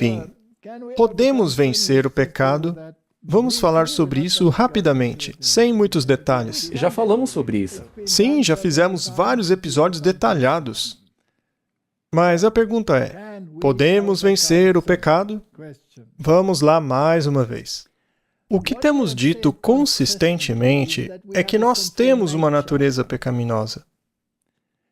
enfim, podemos vencer o pecado? Vamos falar sobre isso rapidamente, sem muitos detalhes. Já falamos sobre isso. Sim, já fizemos vários episódios detalhados. Mas a pergunta é, podemos vencer o pecado? Vamos lá mais uma vez. O que temos dito consistentemente é que nós temos uma natureza pecaminosa.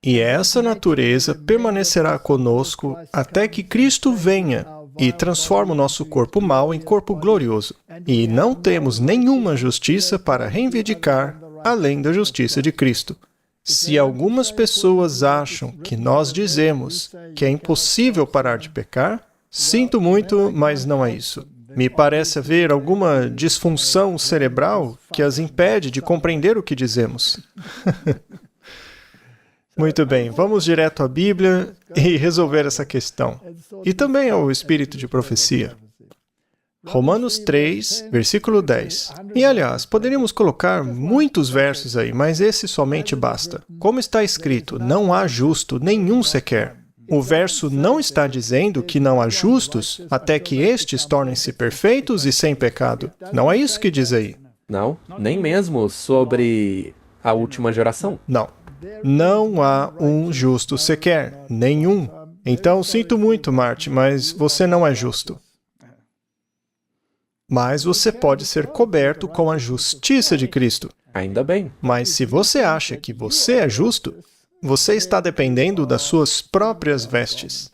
E essa natureza permanecerá conosco até que Cristo venha e transforma o nosso corpo mau em corpo glorioso. E não temos nenhuma justiça para reivindicar além da justiça de Cristo. Se algumas pessoas acham que nós dizemos que é impossível parar de pecar, sinto muito, mas não é isso. Me parece haver alguma disfunção cerebral que as impede de compreender o que dizemos. Muito bem, vamos direto à Bíblia e resolver essa questão. E também ao espírito de profecia. Romanos 3, versículo 10. E, aliás, poderíamos colocar muitos versos aí, mas esse somente basta. Como está escrito, não há justo nenhum sequer. O verso não está dizendo que não há justos até que estes tornem-se perfeitos e sem pecado. Não é isso que diz aí. Não, nem mesmo sobre a última geração. Não. Não há um justo sequer, nenhum. Então, sinto muito, Marty, mas você não é justo. Mas você pode ser coberto com a justiça de Cristo. Ainda bem. Mas se você acha que você é justo, você está dependendo das suas próprias vestes.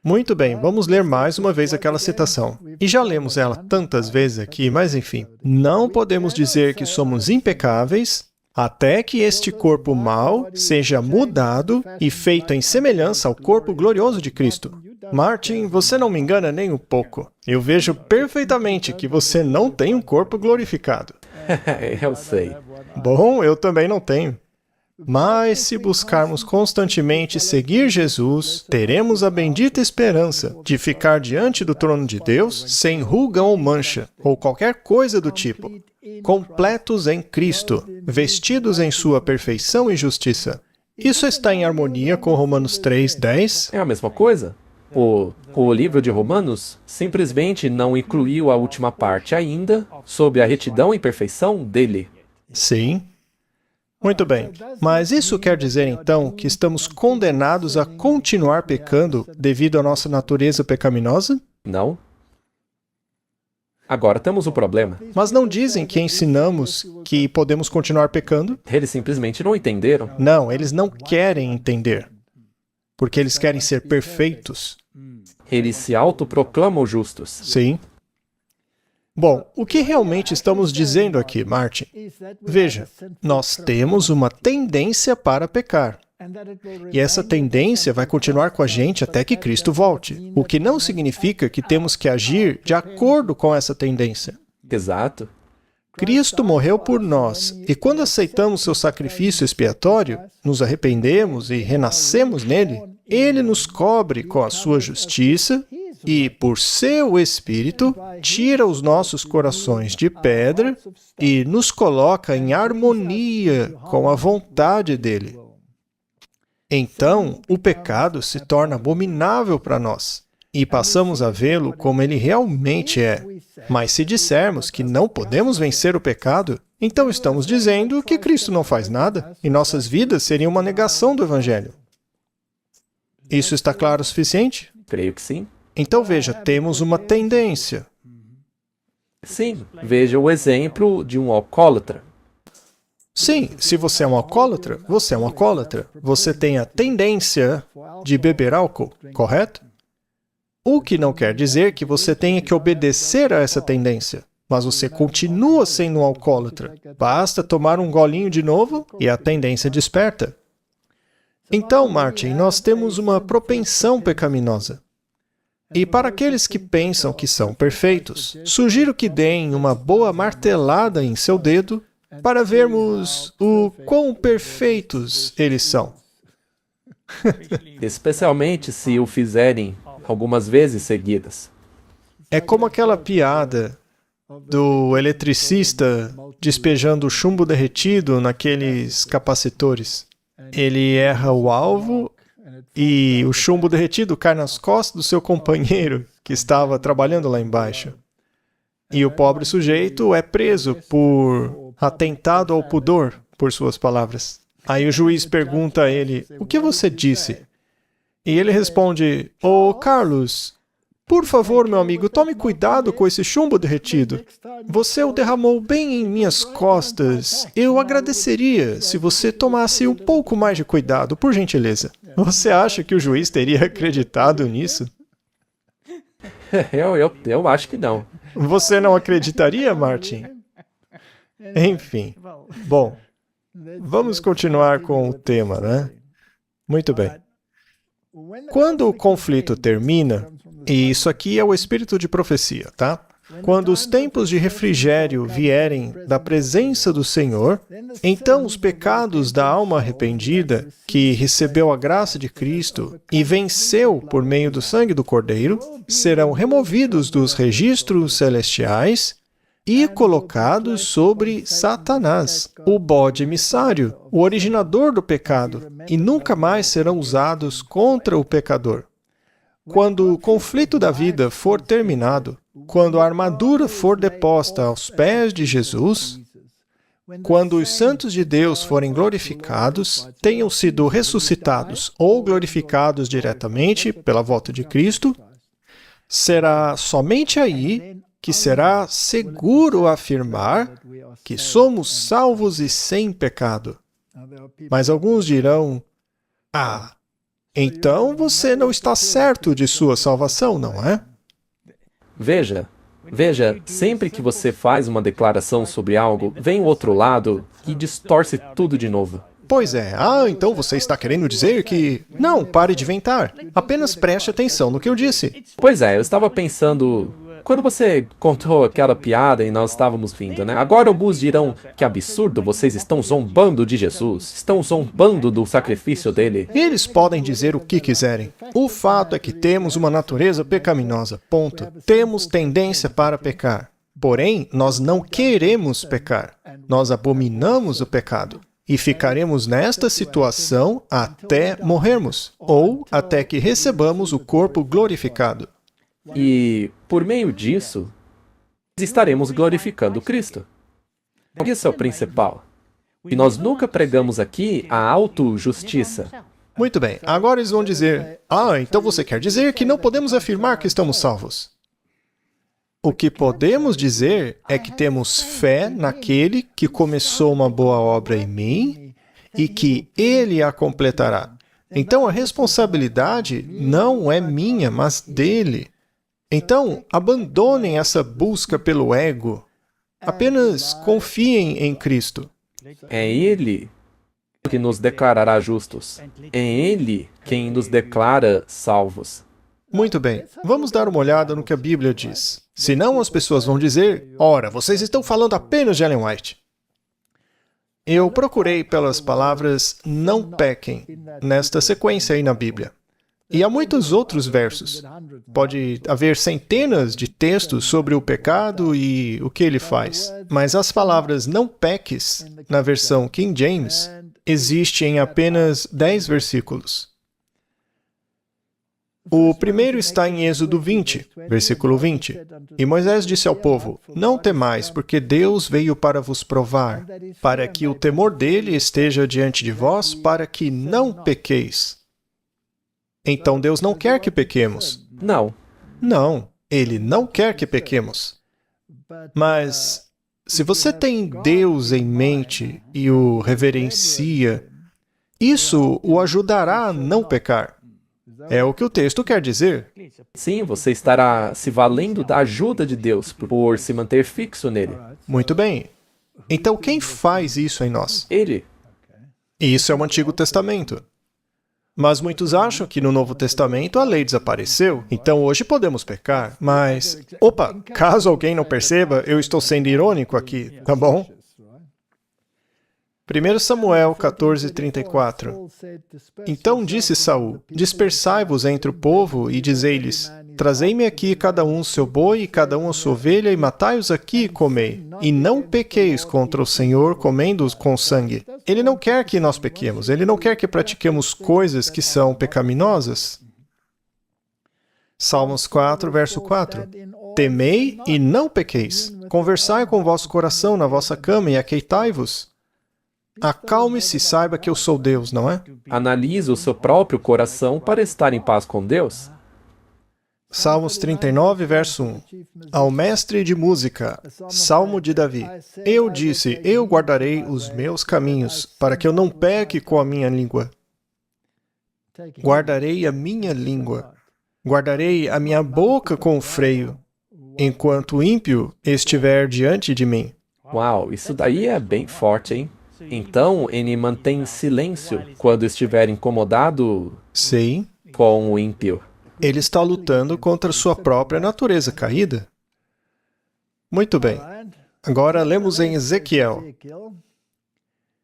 Muito bem, vamos ler mais uma vez aquela citação. E já lemos ela tantas vezes aqui, mas enfim. Não podemos dizer que somos impecáveis até que este corpo mau seja mudado e feito em semelhança ao corpo glorioso de Cristo. Martin, você não me engana nem um pouco. Eu vejo perfeitamente que você não tem um corpo glorificado. Eu sei. Bom, eu também não tenho. Mas se buscarmos constantemente seguir Jesus, teremos a bendita esperança de ficar diante do trono de Deus sem ruga ou mancha, ou qualquer coisa do tipo, completos em Cristo, vestidos em sua perfeição e justiça. Isso está em harmonia com Romanos 3:10? É a mesma coisa. O livro de Romanos simplesmente não incluiu a última parte ainda sob a retidão e perfeição dele. Sim. Muito bem. Mas isso quer dizer, então, que estamos condenados a continuar pecando devido à nossa natureza pecaminosa? Não. Agora temos o problema. Mas não dizem que ensinamos que podemos continuar pecando? Eles simplesmente não entenderam. Não, eles não querem entender. Porque eles querem ser perfeitos. Eles se autoproclamam justos. Sim. Bom, o que realmente estamos dizendo aqui, Martin? Veja, nós temos uma tendência para pecar. E essa tendência vai continuar com a gente até que Cristo volte. O que não significa que temos que agir de acordo com essa tendência. Exato. Cristo morreu por nós, e quando aceitamos seu sacrifício expiatório, nos arrependemos e renascemos nele, ele nos cobre com a sua justiça e, por seu Espírito, tira os nossos corações de pedra e nos coloca em harmonia com a vontade dele. Então, o pecado se torna abominável para nós e passamos a vê-lo como ele realmente é. Mas se dissermos que não podemos vencer o pecado, então estamos dizendo que Cristo não faz nada e nossas vidas seriam uma negação do Evangelho. Isso está claro o suficiente? Creio que sim. Então veja, temos uma tendência. Sim, veja o exemplo de um alcoólatra. Sim, se você é um alcoólatra, você é um alcoólatra. Você tem a tendência de beber álcool, correto? O que não quer dizer que você tenha que obedecer a essa tendência. Mas você continua sendo um alcoólatra. Basta tomar um golinho de novo e a tendência desperta. Então, Martin, nós temos uma propensão pecaminosa. E para aqueles que pensam que são perfeitos, sugiro que deem uma boa martelada em seu dedo para vermos o quão perfeitos eles são. Especialmente se o fizerem algumas vezes seguidas. É como aquela piada do eletricista despejando chumbo derretido naqueles capacitores. Ele erra o alvo e o chumbo derretido cai nas costas do seu companheiro que estava trabalhando lá embaixo. E o pobre sujeito é preso por atentado ao pudor, por suas palavras. Aí o juiz pergunta a ele, o que você disse? E ele responde, ô Carlos, por favor, meu amigo, tome cuidado com esse chumbo derretido. Você o derramou bem em minhas costas. Eu agradeceria se você tomasse um pouco mais de cuidado, por gentileza. Você acha que o juiz teria acreditado nisso? Eu acho que não. Você não acreditaria, Martin? Enfim. Bom, vamos continuar com o tema, né? Muito bem. Quando o conflito termina, e isso aqui é o espírito de profecia, tá? Quando os tempos de refrigério vierem da presença do Senhor, então os pecados da alma arrependida, que recebeu a graça de Cristo e venceu por meio do sangue do Cordeiro, serão removidos dos registros celestiais e colocados sobre Satanás, o bode emissário, o originador do pecado, e nunca mais serão usados contra o pecador. Quando o conflito da vida for terminado, quando a armadura for deposta aos pés de Jesus, quando os santos de Deus forem glorificados, tenham sido ressuscitados ou glorificados diretamente pela volta de Cristo, será somente aí que será seguro afirmar que somos salvos e sem pecado. Mas alguns dirão, então você não está certo de sua salvação, não é? Veja, sempre que você faz uma declaração sobre algo, vem o outro lado e distorce tudo de novo. Pois é. Então você está querendo dizer que... Não, pare de inventar. Apenas preste atenção no que eu disse. Pois é, eu estava pensando... Quando você contou aquela piada e nós estávamos vindo, né? Agora alguns dirão, que absurdo, vocês estão zombando de Jesus, estão zombando do sacrifício dele. Eles podem dizer o que quiserem. O fato é que temos uma natureza pecaminosa, ponto. Temos tendência para pecar. Porém, nós não queremos pecar. Nós abominamos o pecado. E ficaremos nesta situação até morrermos, ou até que recebamos o corpo glorificado. E, por meio disso, estaremos glorificando Cristo. Isso é o principal. E nós nunca pregamos aqui a autojustiça. Muito bem, agora eles vão dizer, então você quer dizer que não podemos afirmar que estamos salvos. O que podemos dizer é que temos fé naquele que começou uma boa obra em mim e que ele a completará. Então a responsabilidade não é minha, mas dele. Então, abandonem essa busca pelo ego. Apenas confiem em Cristo. É Ele que nos declarará justos. É Ele quem nos declara salvos. Muito bem, vamos dar uma olhada no que a Bíblia diz. Senão as pessoas vão dizer, ora, vocês estão falando apenas de Ellen White. Eu procurei pelas palavras não pequem nesta sequência aí na Bíblia. E há muitos outros versos. Pode haver centenas de textos sobre o pecado e o que ele faz. Mas as palavras não peques, na versão King James, existem em apenas 10 versículos. O primeiro está em Êxodo 20, versículo 20. E Moisés disse ao povo, não temais, porque Deus veio para vos provar, para que o temor dele esteja diante de vós, para que não pequeis. Então Deus não quer que pequemos. Não. Não, Ele não quer que pequemos. Mas, se você tem Deus em mente e o reverencia, isso o ajudará a não pecar. É o que o texto quer dizer. Sim, você estará se valendo da ajuda de Deus por se manter fixo nele. Muito bem. Então, quem faz isso em nós? Ele. E isso é o Antigo Testamento. Mas muitos acham que no Novo Testamento a lei desapareceu, então hoje podemos pecar. Mas, caso alguém não perceba, eu estou sendo irônico aqui, tá bom? 1 Samuel 14:34. Então disse Saul: Dispersai-vos entre o povo e dizei-lhes: Trazei-me aqui cada um o seu boi e cada um a sua ovelha e matai-os aqui e comei. E não pequeis contra o Senhor comendo-os com sangue. Ele não quer que nós pequemos. Ele não quer que pratiquemos coisas que são pecaminosas. Salmos 4, verso 4. Temei e não pequeis. Conversai com o vosso coração na vossa cama e aqueitai-vos. Acalme-se e saiba que eu sou Deus, não é? Analise o seu próprio coração para estar em paz com Deus. Salmos 39, verso 1. Ao mestre de música, Salmo de Davi. Eu disse, eu guardarei os meus caminhos, para que eu não peque com a minha língua. Guardarei a minha língua. Guardarei a minha boca com o freio, enquanto o ímpio estiver diante de mim. Uau, isso daí é bem forte, hein? Então, ele mantém silêncio quando estiver incomodado Sim, com o ímpio. ele está lutando contra sua própria natureza caída. Muito bem. Agora lemos em Ezequiel.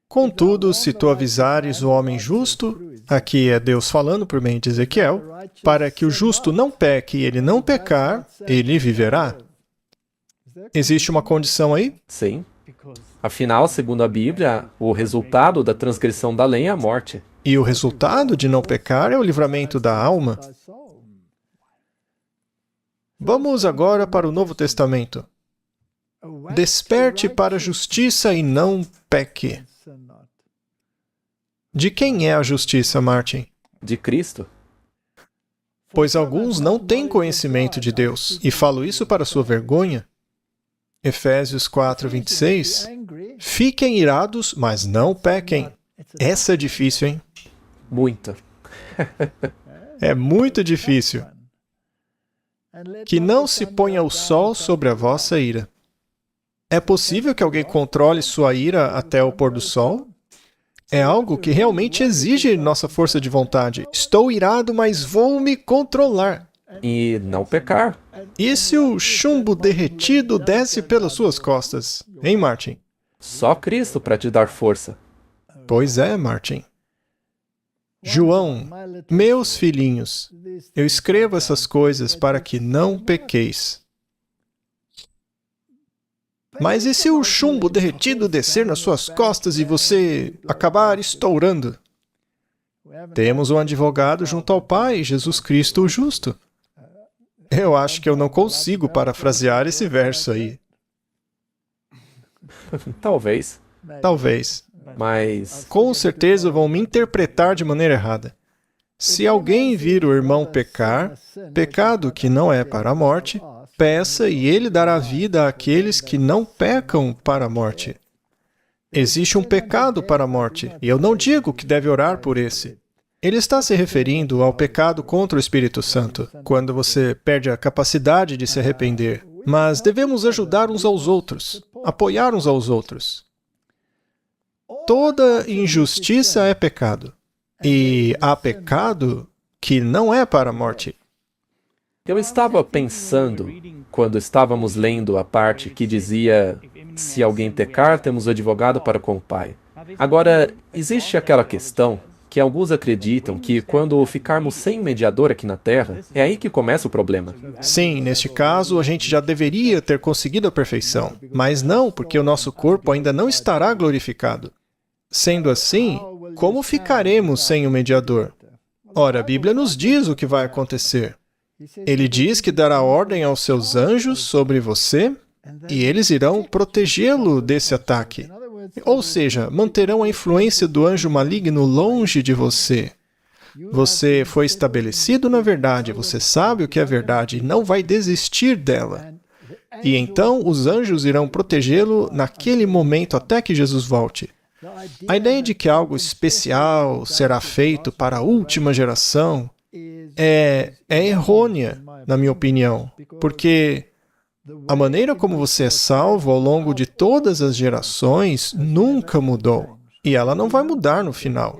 Contudo, se tu avisares o homem justo, aqui é Deus falando por meio de Ezequiel, para que o justo não peque e ele não pecar, ele viverá. Existe uma condição aí? Sim. Afinal, segundo a Bíblia, o resultado da transgressão da lei é a morte. E o resultado de não pecar é o livramento da alma. Vamos agora para o Novo Testamento. Desperte para a justiça e não peque. De quem é a justiça, Martin? De Cristo. Pois alguns não têm conhecimento de Deus, e falo isso para sua vergonha. Efésios 4, 26. Fiquem irados, mas não pequem. Essa é difícil, hein? Muito. É muito difícil. Que não se ponha o sol sobre a vossa ira. É possível que alguém controle sua ira até o pôr do sol? É algo que realmente exige nossa força de vontade. Estou irado, mas vou me controlar. E não pecar. E se o chumbo derretido desce pelas suas costas? Hein, Martin? Só Cristo para te dar força. Pois é, Martin. João, meus filhinhos, eu escrevo essas coisas para que não pequeis. Mas e se o chumbo derretido descer nas suas costas e você acabar estourando? Temos um advogado junto ao Pai, Jesus Cristo o Justo. Eu acho que eu não consigo parafrasear esse verso aí. Talvez. Talvez. Mas Com certeza vão me interpretar de maneira errada. Se alguém vir o irmão pecar, pecado que não é para a morte, peça e ele dará vida àqueles que não pecam para a morte. Existe um pecado para a morte, e eu não digo que deve orar por esse. Ele está se referindo ao pecado contra o Espírito Santo, quando você perde a capacidade de se arrepender. Mas devemos ajudar uns aos outros, apoiar uns aos outros. Toda injustiça é pecado. E há pecado que não é para a morte. eu estava pensando, quando estávamos lendo a parte que dizia: se alguém pecar, temos advogado para com o Pai. Agora, existe aquela questão que alguns acreditam que quando ficarmos sem mediador aqui na Terra, é aí que começa o problema. Sim, neste caso, a gente já deveria ter conseguido a perfeição. Mas não, porque o nosso corpo ainda não estará glorificado. Sendo assim, como ficaremos sem o mediador? Ora, a Bíblia nos diz o que vai acontecer. Ele diz que dará ordem aos seus anjos sobre você e eles irão protegê-lo desse ataque. Ou seja, manterão a influência do anjo maligno longe de você. Você foi estabelecido na verdade, você sabe o que é verdade e não vai desistir dela. E então os anjos irão protegê-lo naquele momento até que Jesus volte. A ideia de que algo especial será feito para a última geração é errônea, na minha opinião, porque a maneira como você é salvo ao longo de todas as gerações nunca mudou, e ela não vai mudar no final.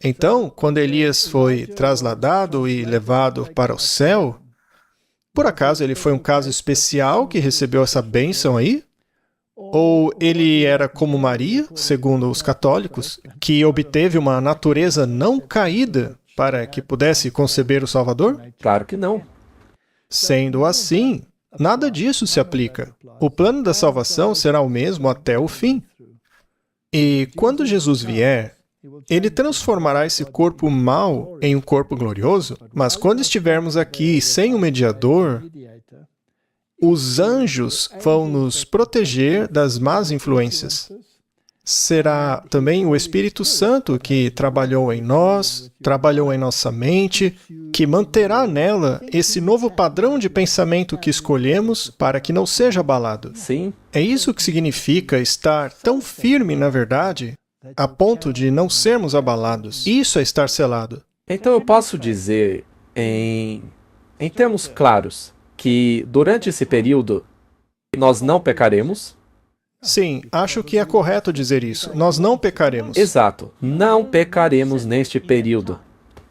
Então, quando Elias foi trasladado e levado para o céu, por acaso ele foi um caso especial que recebeu essa bênção aí? Ou ele era como Maria, segundo os católicos, que obteve uma natureza não caída para que pudesse conceber o Salvador? Claro que não. Sendo assim, nada disso se aplica. O plano da salvação será o mesmo até o fim. E quando Jesus vier, ele transformará esse corpo mau em um corpo glorioso, mas quando estivermos aqui sem um mediador, os anjos vão nos proteger das más influências. Será também o Espírito Santo que trabalhou em nós, trabalhou em nossa mente, que manterá nela esse novo padrão de pensamento que escolhemos para que não seja abalado. Sim. É isso que significa estar tão firme na verdade, a ponto de não sermos abalados. Isso é estar selado. Então eu posso dizer, em termos claros, que durante esse período nós não pecaremos. Sim, acho que é correto dizer isso. Nós não pecaremos. Exato. Não pecaremos neste período.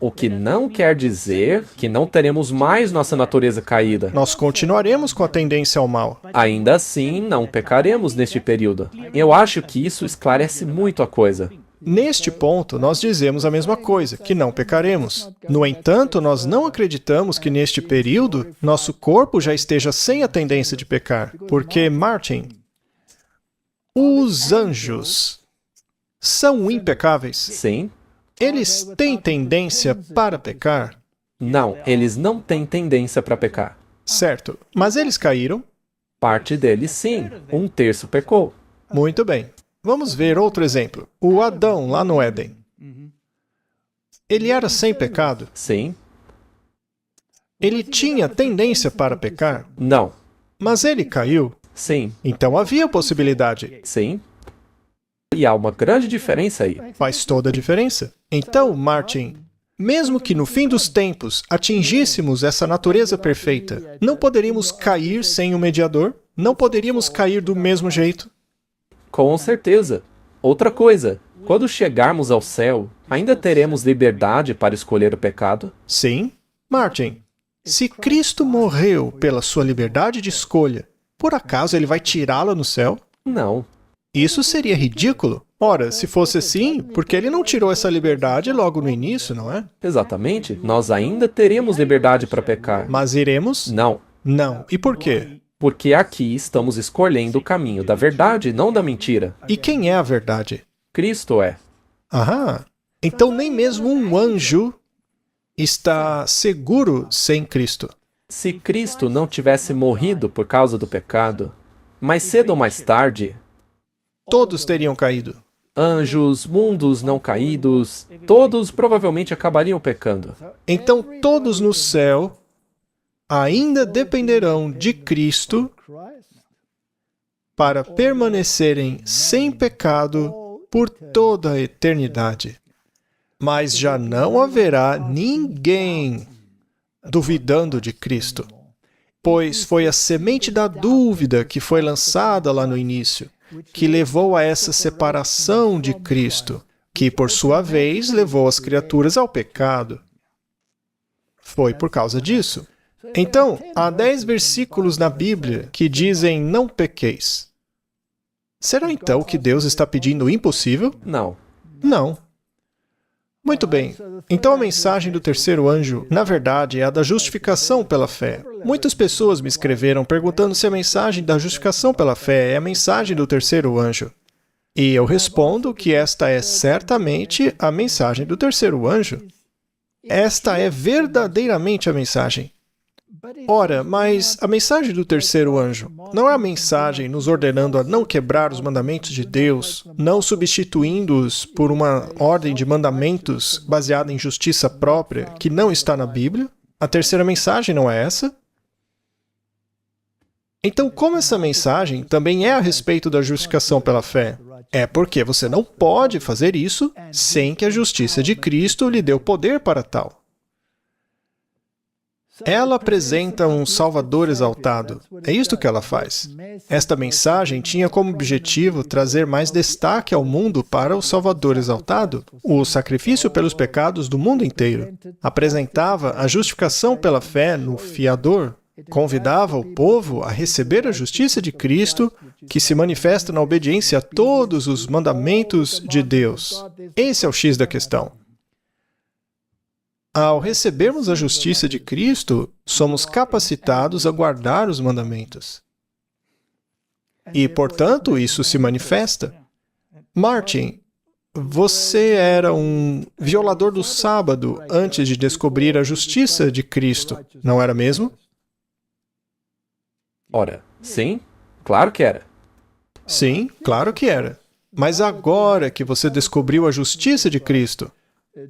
O que não quer dizer que não teremos mais nossa natureza caída. Nós continuaremos com a tendência ao mal. Ainda assim, não pecaremos neste período. Eu acho que isso esclarece muito a coisa. Neste ponto, nós dizemos a mesma coisa, que não pecaremos. No entanto, nós não acreditamos que neste período nosso corpo já esteja sem a tendência de pecar. Porque, Martin, os anjos são impecáveis? Sim. Eles têm tendência para pecar? Não, eles não têm tendência para pecar. Certo. Mas eles caíram? Parte deles, sim. 1/3 pecou. Muito bem. Vamos ver outro exemplo. O Adão, lá no Éden. Ele era sem pecado? Sim. Ele tinha tendência para pecar? Não. Mas ele caiu? Sim. Então havia possibilidade. Sim. E há uma grande diferença aí. Faz toda a diferença. Então, Martin, mesmo que no fim dos tempos atingíssemos essa natureza perfeita, não poderíamos cair sem o mediador? Não poderíamos cair do mesmo jeito? Com certeza. Outra coisa, quando chegarmos ao céu, ainda teremos liberdade para escolher o pecado? Sim. Martin, se Cristo morreu pela sua liberdade de escolha, por acaso ele vai tirá-la no céu? Não. Isso seria ridículo. Ora, se fosse assim, por que ele não tirou essa liberdade logo no início, não é? Exatamente. Nós ainda teremos liberdade para pecar. Mas iremos? Não. Não. E por quê? Porque aqui estamos escolhendo o caminho da verdade, não da mentira. E quem é a verdade? Cristo é. Aham. Então nem mesmo um anjo está seguro sem Cristo. Se Cristo não tivesse morrido por causa do pecado, mais cedo ou mais tarde, Todos teriam caído. anjos, mundos não caídos, todos provavelmente acabariam pecando. Então todos no céu ainda dependerão de Cristo para permanecerem sem pecado por toda a eternidade. Mas já não haverá ninguém duvidando de Cristo, pois foi a semente da dúvida que foi lançada lá no início, que levou a essa separação de Cristo, que por sua vez levou as criaturas ao pecado. Foi por causa disso. Então, há 10 versículos na Bíblia que dizem não pequeis. Será então que Deus está pedindo o impossível? Não. Não. Muito bem. Então a mensagem do terceiro anjo, na verdade, é a da justificação pela fé. Muitas pessoas me escreveram perguntando se a mensagem da justificação pela fé é a mensagem do terceiro anjo. E eu respondo que esta é certamente a mensagem do terceiro anjo. Esta é verdadeiramente a mensagem. Ora, mas a mensagem do terceiro anjo não é a mensagem nos ordenando a não quebrar os mandamentos de Deus, não substituindo-os por uma ordem de mandamentos baseada em justiça própria que não está na Bíblia? A terceira mensagem não é essa? Então, como essa mensagem também é a respeito da justificação pela fé? É porque você não pode fazer isso sem que a justiça de Cristo lhe dê o poder para tal. Ela apresenta um Salvador exaltado. É isto que ela faz. Esta mensagem tinha como objetivo trazer mais destaque ao mundo para o Salvador exaltado, o sacrifício pelos pecados do mundo inteiro. Apresentava a justificação pela fé no fiador, convidava o povo a receber a justiça de Cristo, que se manifesta na obediência a todos os mandamentos de Deus. Esse é o X da questão. Ao recebermos a justiça de Cristo, somos capacitados a guardar os mandamentos. E, portanto, isso se manifesta. Martin, você era um violador do sábado antes de descobrir a justiça de Cristo, não era mesmo? Ora, sim, claro que era. Sim, claro que era. Mas agora que você descobriu a justiça de Cristo,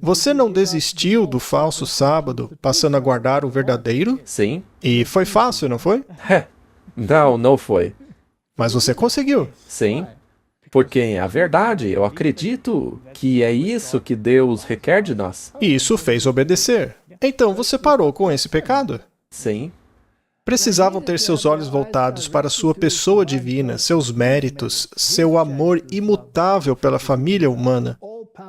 você não desistiu do falso sábado, passando a guardar o verdadeiro? Sim. E foi fácil, não foi? Não, não foi. Mas você conseguiu. Sim. Porque a verdade, eu acredito que é isso que Deus requer de nós. E isso fez obedecer. Então você parou com esse pecado? Sim. Precisavam ter seus olhos voltados para sua pessoa divina, seus méritos, seu amor imutável pela família humana.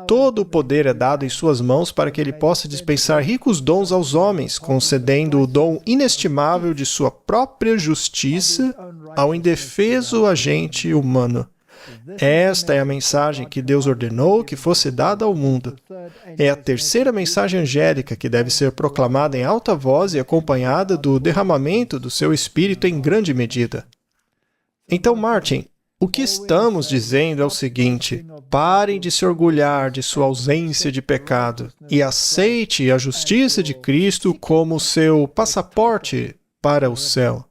Todo o poder é dado em suas mãos para que ele possa dispensar ricos dons aos homens, concedendo o dom inestimável de sua própria justiça ao indefeso agente humano. Esta é a mensagem que Deus ordenou que fosse dada ao mundo. É a terceira mensagem angélica que deve ser proclamada em alta voz e acompanhada do derramamento do seu Espírito em grande medida. Então, Martin, o que estamos dizendo é o seguinte: parem de se orgulhar de sua ausência de pecado e aceite a justiça de Cristo como seu passaporte para o céu.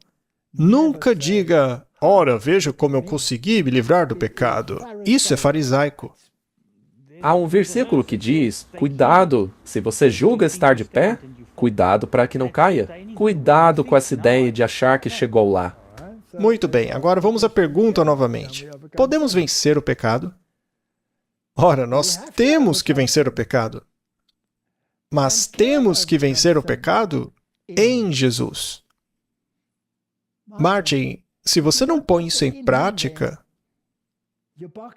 Nunca diga: ora, veja como eu consegui me livrar do pecado. Isso é farisaico. Há um versículo que diz: cuidado, se você julga estar de pé, cuidado para que não caia. Cuidado com essa ideia de achar que chegou lá. Muito bem, agora vamos à pergunta novamente. Podemos vencer o pecado? Ora, nós temos que vencer o pecado. Mas temos que vencer o pecado em Jesus. Martin, se você não põe isso em prática,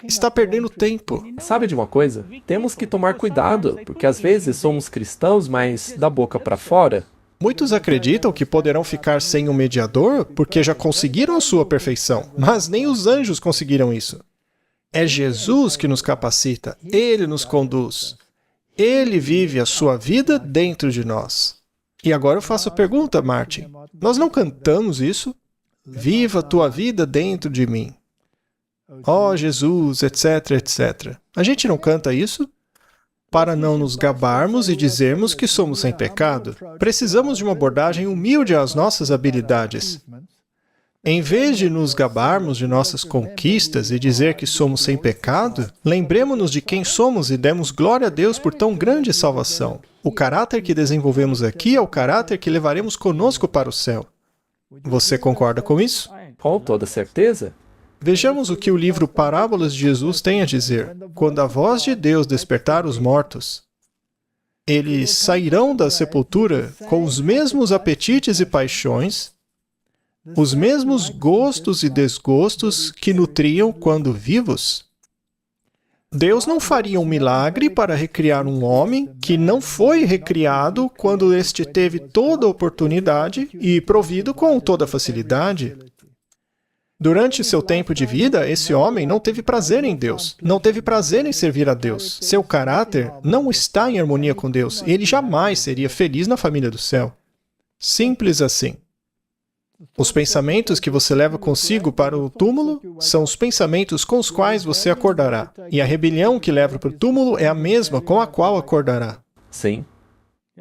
está perdendo tempo. Sabe de uma coisa? Temos que tomar cuidado, porque às vezes somos cristãos, mas da boca para fora. Muitos acreditam que poderão ficar sem um mediador porque já conseguiram a sua perfeição, mas nem os anjos conseguiram isso. É Jesus que nos capacita, Ele nos conduz. Ele vive a sua vida dentro de nós. E agora eu faço a pergunta, Martin. Nós não cantamos isso? Viva a tua vida dentro de mim. Ó Jesus, etc, etc. A gente não canta isso? Para não nos gabarmos e dizermos que somos sem pecado, precisamos de uma abordagem humilde às nossas habilidades. Em vez de nos gabarmos de nossas conquistas e dizer que somos sem pecado, lembremos-nos de quem somos e demos glória a Deus por tão grande salvação. O caráter que desenvolvemos aqui é o caráter que levaremos conosco para o céu. Você concorda com isso? Com toda certeza. Vejamos o que o livro Parábolas de Jesus tem a dizer. Quando a voz de Deus despertar os mortos, eles sairão da sepultura com os mesmos apetites e paixões, os mesmos gostos e desgostos que nutriam quando vivos. Deus não faria um milagre para recriar um homem que não foi recriado quando este teve toda a oportunidade e provido com toda a facilidade. Durante seu tempo de vida, esse homem não teve prazer em Deus, não teve prazer em servir a Deus. Seu caráter não está em harmonia com Deus, e ele jamais seria feliz na família do céu. Simples assim. Os pensamentos que você leva consigo para o túmulo são os pensamentos com os quais você acordará, e a rebelião que leva para o túmulo é a mesma com a qual acordará. Sim.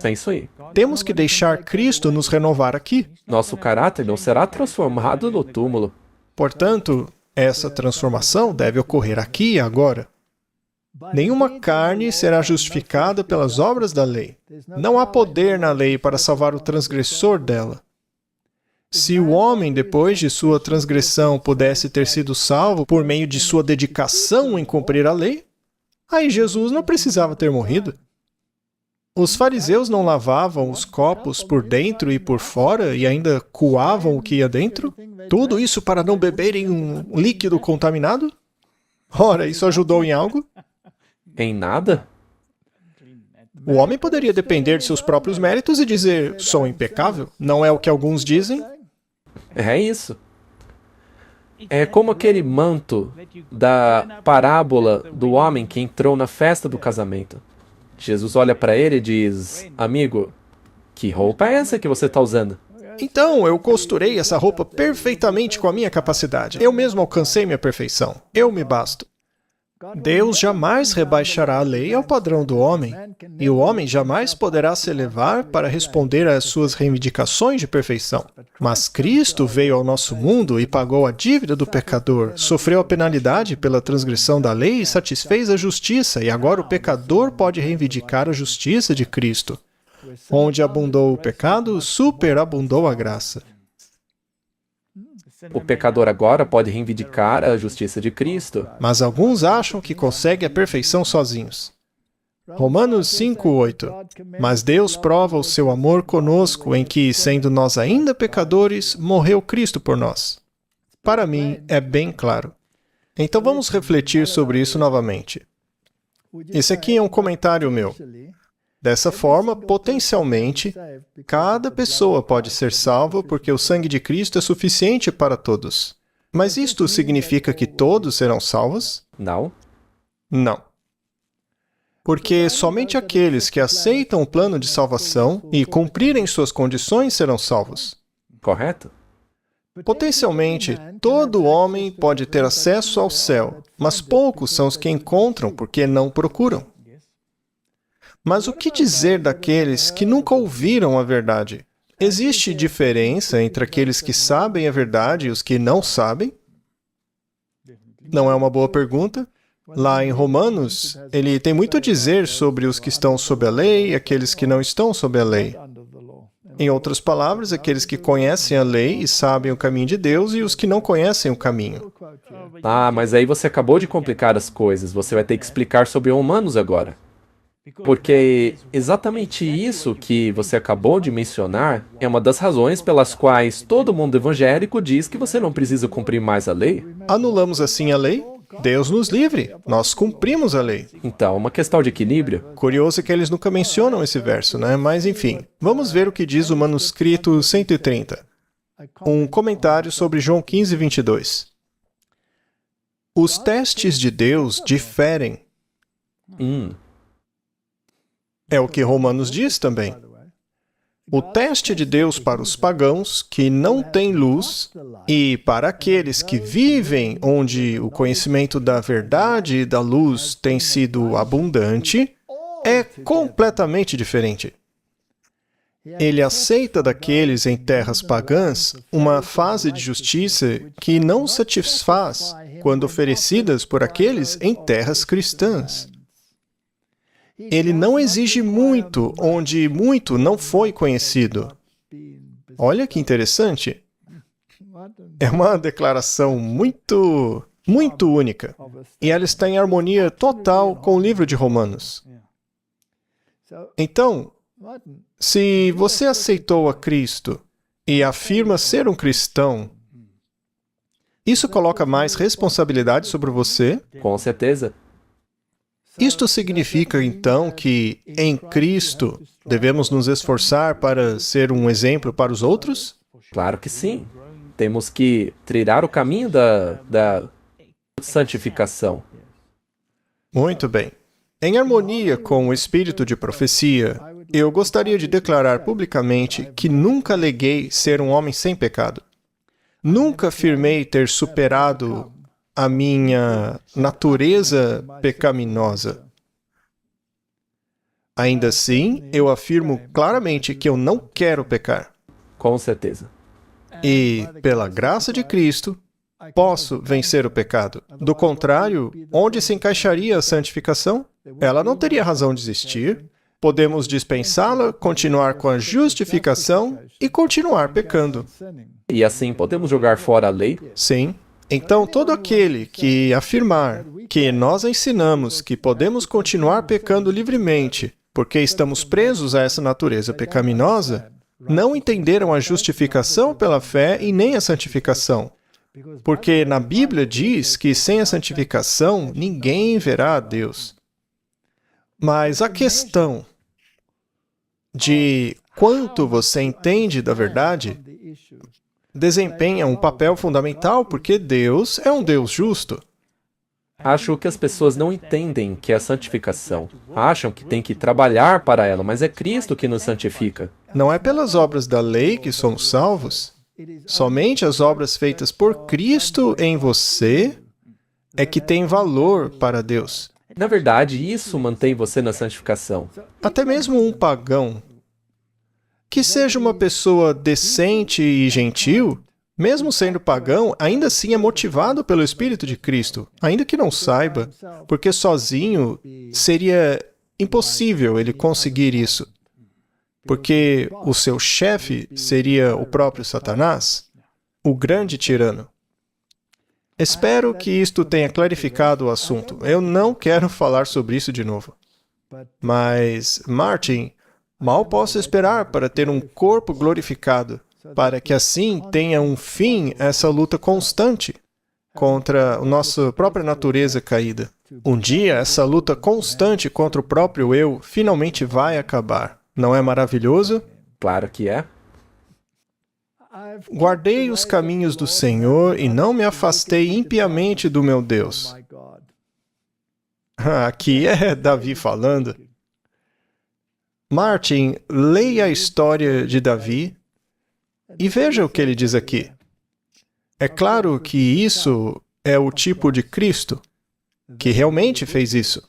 É isso aí. Temos que deixar Cristo nos renovar aqui. Nosso caráter não será transformado no túmulo. Portanto, essa transformação deve ocorrer aqui e agora. Nenhuma carne será justificada pelas obras da lei. Não há poder na lei para salvar o transgressor dela. Se o homem, depois de sua transgressão, pudesse ter sido salvo por meio de sua dedicação em cumprir a lei, aí Jesus não precisava ter morrido. Os fariseus não lavavam os copos por dentro e por fora e ainda coavam o que ia dentro? Tudo isso para não beberem um líquido contaminado? Ora, isso ajudou em algo? Em nada? O homem poderia depender de seus próprios méritos e dizer, sou impecável. Não é o que alguns dizem? É isso. É como aquele manto da parábola do homem que entrou na festa do casamento. Jesus olha para ele e diz, amigo, que roupa é essa que você está usando? Então, eu costurei essa roupa perfeitamente com a minha capacidade. Eu mesmo alcancei minha perfeição. Eu me basto. Deus jamais rebaixará a lei ao padrão do homem, e o homem jamais poderá se elevar para responder às suas reivindicações de perfeição. Mas Cristo veio ao nosso mundo e pagou a dívida do pecador, sofreu a penalidade pela transgressão da lei e satisfez a justiça, e agora o pecador pode reivindicar a justiça de Cristo. Onde abundou o pecado, superabundou a graça. O pecador agora pode reivindicar a justiça de Cristo. Mas alguns acham que conseguem a perfeição sozinhos. Romanos 5:8. Mas Deus prova o seu amor conosco em que, sendo nós ainda pecadores, morreu Cristo por nós. Para mim, é bem claro. Então vamos refletir sobre isso novamente. Esse aqui é um comentário meu. Dessa forma, potencialmente, cada pessoa pode ser salva porque o sangue de Cristo é suficiente para todos. Mas isto significa que todos serão salvos? Não? Não. Porque somente aqueles que aceitam o plano de salvação e cumprirem suas condições serão salvos. Correto? Potencialmente, todo homem pode ter acesso ao céu, mas poucos são os que encontram porque não procuram. Mas o que dizer daqueles que nunca ouviram a verdade? Existe diferença entre aqueles que sabem a verdade e os que não sabem? Não é uma boa pergunta? Lá em Romanos, ele tem muito a dizer sobre os que estão sob a lei e aqueles que não estão sob a lei. Em outras palavras, aqueles que conhecem a lei e sabem o caminho de Deus e os que não conhecem o caminho. Ah, mas aí você acabou de complicar as coisas. Você vai ter que explicar sobre Romanos agora. Porque exatamente isso que você acabou de mencionar é uma das razões pelas quais todo mundo evangélico diz que você não precisa cumprir mais a lei. Anulamos assim a lei? Deus nos livre. Nós cumprimos a lei. Então, é uma questão de equilíbrio. Curioso que eles nunca mencionam esse verso, né? Mas enfim, vamos ver o que diz o manuscrito 130. Um comentário sobre João 15:22. Os testes de Deus diferem. É o que Romanos diz também. O teste de Deus para os pagãos que não têm luz e para aqueles que vivem onde o conhecimento da verdade e da luz tem sido abundante é completamente diferente. Ele aceita daqueles em terras pagãs uma fase de justiça que não satisfaz quando oferecidas por aqueles em terras cristãs. Ele não exige muito onde muito não foi conhecido. Olha que interessante. É uma declaração muito única. E ela está em harmonia total com o livro de Romanos. Então, se você aceitou a Cristo e afirma ser um cristão, isso coloca mais responsabilidade sobre você? Com certeza. Isto significa, então, que, em Cristo, devemos nos esforçar para ser um exemplo para os outros? Claro que sim. Temos que trilhar o caminho da santificação. Muito bem. Em harmonia com o espírito de profecia, eu gostaria de declarar publicamente que nunca aleguei ser um homem sem pecado. Nunca afirmei ter superado a minha natureza pecaminosa. Ainda assim, eu afirmo claramente que eu não quero pecar. Com certeza. E, pela graça de Cristo, posso vencer o pecado. Do contrário, onde se encaixaria a santificação? Ela não teria razão de existir. Podemos dispensá-la, continuar com a justificação e continuar pecando. E assim podemos jogar fora a lei? Sim. Então, todo aquele que afirmar que nós ensinamos que podemos continuar pecando livremente porque estamos presos a essa natureza pecaminosa, não entenderam a justificação pela fé e nem a santificação. Porque na Bíblia diz que sem a santificação ninguém verá a Deus. Mas a questão de quanto você entende da verdade desempenha um papel fundamental porque Deus é um Deus justo. Acho que as pessoas não entendem que é santificação. Acham que tem que trabalhar para ela, mas é Cristo que nos santifica. Não é pelas obras da lei que somos salvos. Somente as obras feitas por Cristo em você é que têm valor para Deus. Na verdade, isso mantém você na santificação. Até mesmo um pagão, que seja uma pessoa decente e gentil, mesmo sendo pagão, ainda assim é motivado pelo Espírito de Cristo, ainda que não saiba, porque sozinho seria impossível ele conseguir isso. Porque o seu chefe seria o próprio Satanás, o grande tirano. Espero que isto tenha clarificado o assunto. Eu não quero falar sobre isso de novo. Mas, Martin, mal posso esperar para ter um corpo glorificado, para que assim tenha um fim essa luta constante contra a nossa própria natureza caída. Um dia, essa luta constante contra o próprio eu finalmente vai acabar. Não é maravilhoso? Claro que é. Guardei os caminhos do Senhor e não me afastei impiamente do meu Deus. Aqui é Davi falando. Martin, leia a história de Davi e veja o que ele diz aqui. É claro que isso é o tipo de Cristo, que realmente fez isso.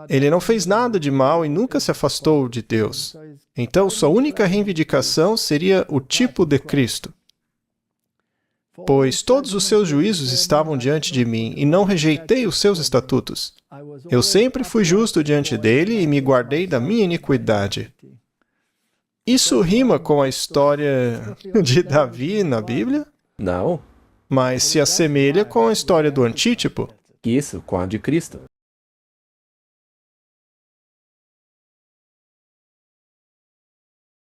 Ele não fez nada de mal e nunca se afastou de Deus. Então, sua única reivindicação seria o tipo de Cristo. Pois todos os seus juízos estavam diante de mim e não rejeitei os seus estatutos. Eu sempre fui justo diante dele e me guardei da minha iniquidade. Isso rima com a história de Davi na Bíblia, Não. mas se assemelha com a história do Antítipo. Isso, com a de Cristo.